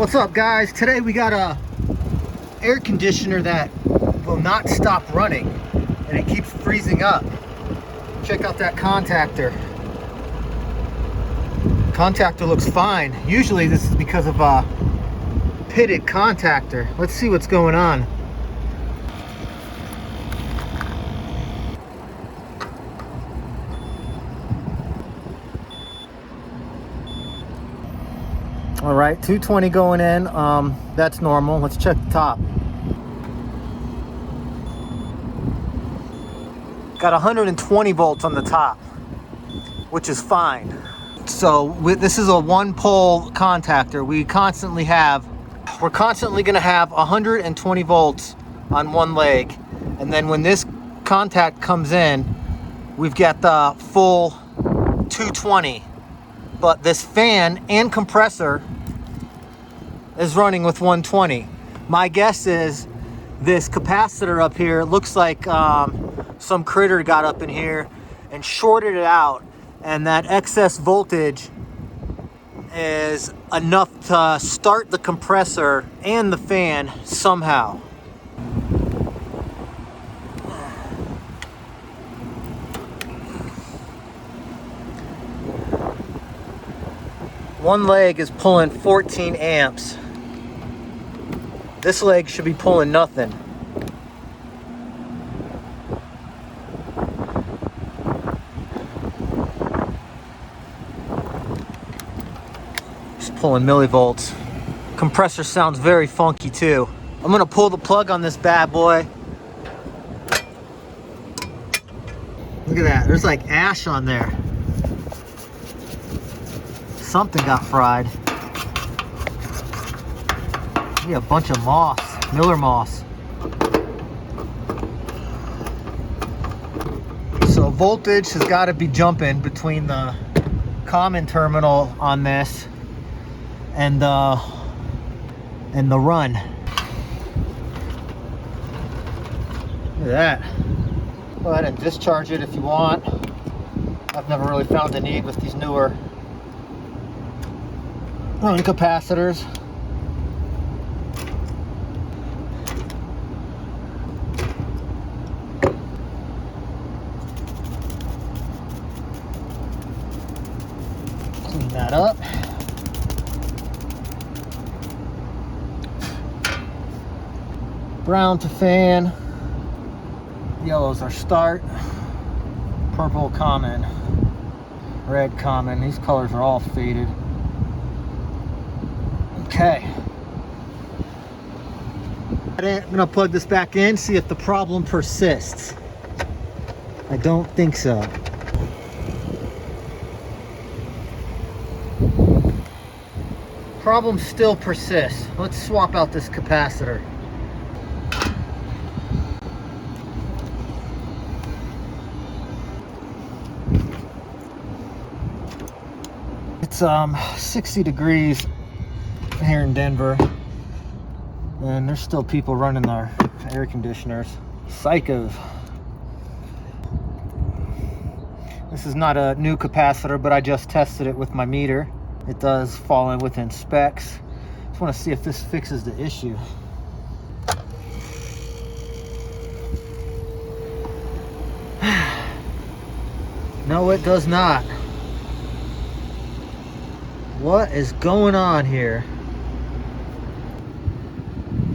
What's up, guys? Today we got a air conditioner that will not stop running and it keeps freezing up. Check out that contactor. Contactor looks fine. Usually this is because of a pitted contactor. Let's see what's going on. All right, 220 going in. That's normal. Let's check the top. Got 120 volts on the top, which is fine. So this is a one-pole contactor. We're constantly going to have 120 volts on one leg, and then when this contact comes in, we've got the full 220. But this fan and compressor is running with 120. My guess is this capacitor up here looks like some critter got up in here and shorted it out, and that excess voltage is enough to start the compressor and the fan somehow. One leg is pulling 14 amps. This leg should be pulling nothing. Just pulling millivolts. Compressor sounds very funky too. I'm gonna pull the plug on this bad boy. Look at that, there's like ash on there. Something got fried. Yeah, a bunch of moss, Miller moss. So voltage has got to be jumping between the common terminal on this and the run. Look at that. Go ahead and discharge it if you want. I've never really found a need with these newer running capacitors. Clean that up. Brown to fan. Yellow's our start. Purple common. Red common. These colors are all faded. Okay. I'm gonna plug this back in, see if the problem persists. I don't think so. Problem still persists. Let's swap out this capacitor. It's 60 degrees here in Denver, and there's still people running their air conditioners. Psychos. This is not a new capacitor, but I just tested it with my meter. It does fall in within specs. Just want to see if this fixes the issue. No, it does not. What is going on here?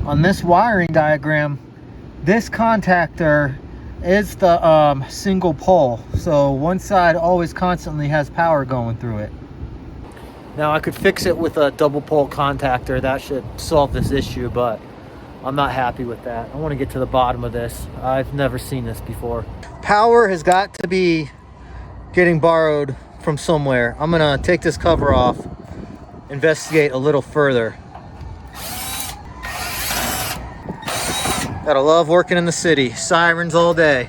On this wiring diagram, this contactor is the single pole, so one side always constantly has power going through it. Now I could fix it with a double pole contactor. That should solve this issue, but I'm not happy with that. I want to get to the bottom of this. I've never seen this before. Power has got to be getting borrowed from somewhere. I'm gonna take this cover off, investigate a little further. Gotta love working in the city. Sirens all day.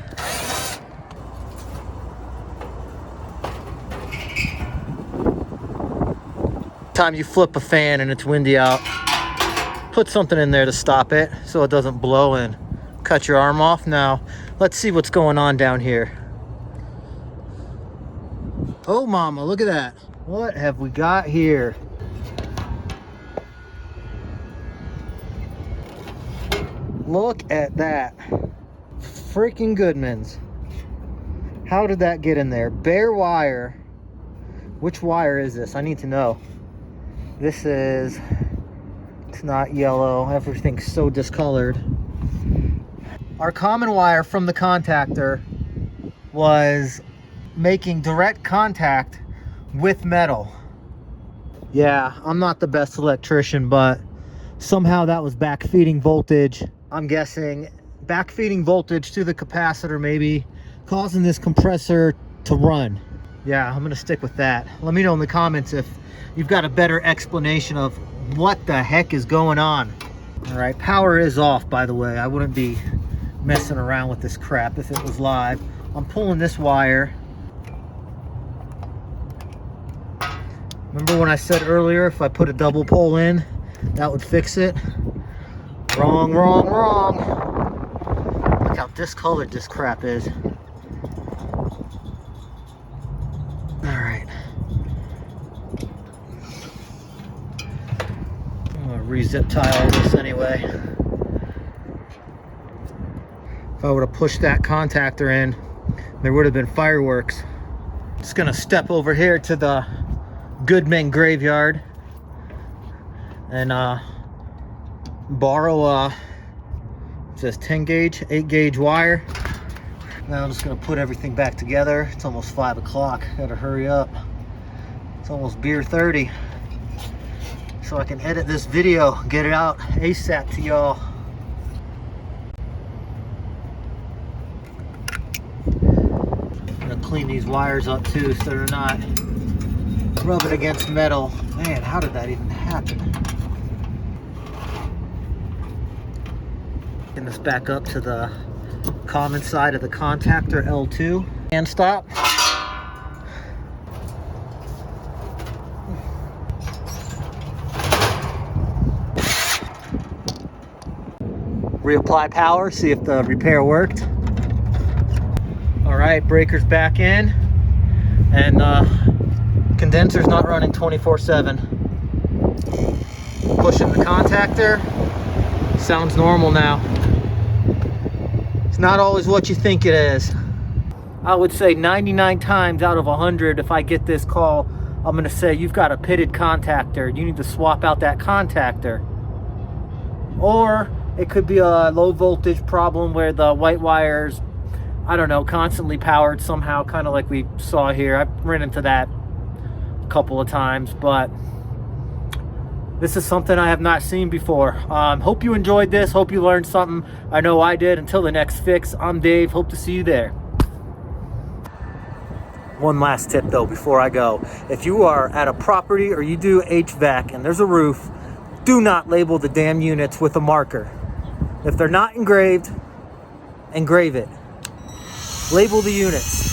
Time you flip a fan and it's windy out, put something in there to stop it so it doesn't blow and cut your arm off. Now, let's see what's going on down here. Oh mama, look at that. What have we got here? Look at that. Freaking Goodman's. How did that get in there? Bare wire. Which wire is this? I need to know. This is... It's not yellow. Everything's so discolored. Our common wire from the contactor was making direct contact with metal. Yeah, I'm not the best electrician, but somehow that was backfeeding voltage. I'm guessing backfeeding voltage to the capacitor, maybe causing this compressor to run. Yeah, I'm gonna stick with that. Let me know in the comments if you've got a better explanation of what the heck is going on. All right, power is off, by the way. I wouldn't be messing around with this crap if it was live. I'm pulling this wire. Remember when I said earlier if I put a double pole in, that would fix it? Wrong, wrong, wrong. Look how discolored this crap is. Alright. I'm gonna re-zip tie all this anyway. If I would have pushed that contactor in, there would have been fireworks. Just gonna step over here to the Goodman graveyard and borrow it says 10 gauge, 8 gauge wire. Now I'm just gonna put everything back together. It's almost 5 o'clock. Gotta hurry up. It's almost beer 30. So I can edit this video, get it out ASAP to y'all. I'm gonna clean these wires up too so they're not rubbing against metal. Man, how did that even happen? Getting this back up to the common side of the contactor, L2. And stop. Reapply power, see if the repair worked. All right, breaker's back in. And condenser's not running 24/7. Pushing the contactor. Sounds normal now. It's not always what you think it is. I would say 99 times out of 100, if I get this call, I'm gonna say, you've got a pitted contactor. You need to swap out that contactor. Or it could be a low voltage problem where the white wires, I don't know, constantly powered somehow, kind of like we saw here. I've ran into that a couple of times, but this is something I have not seen before. Hope you enjoyed this. Hope you learned something. I know I did. Until the next fix, I'm Dave. Hope to see you there. One last tip though before I go. If you are at a property or you do HVAC and there's a roof, do not label the damn units with a marker. If they're not engraved, engrave it. Label the units.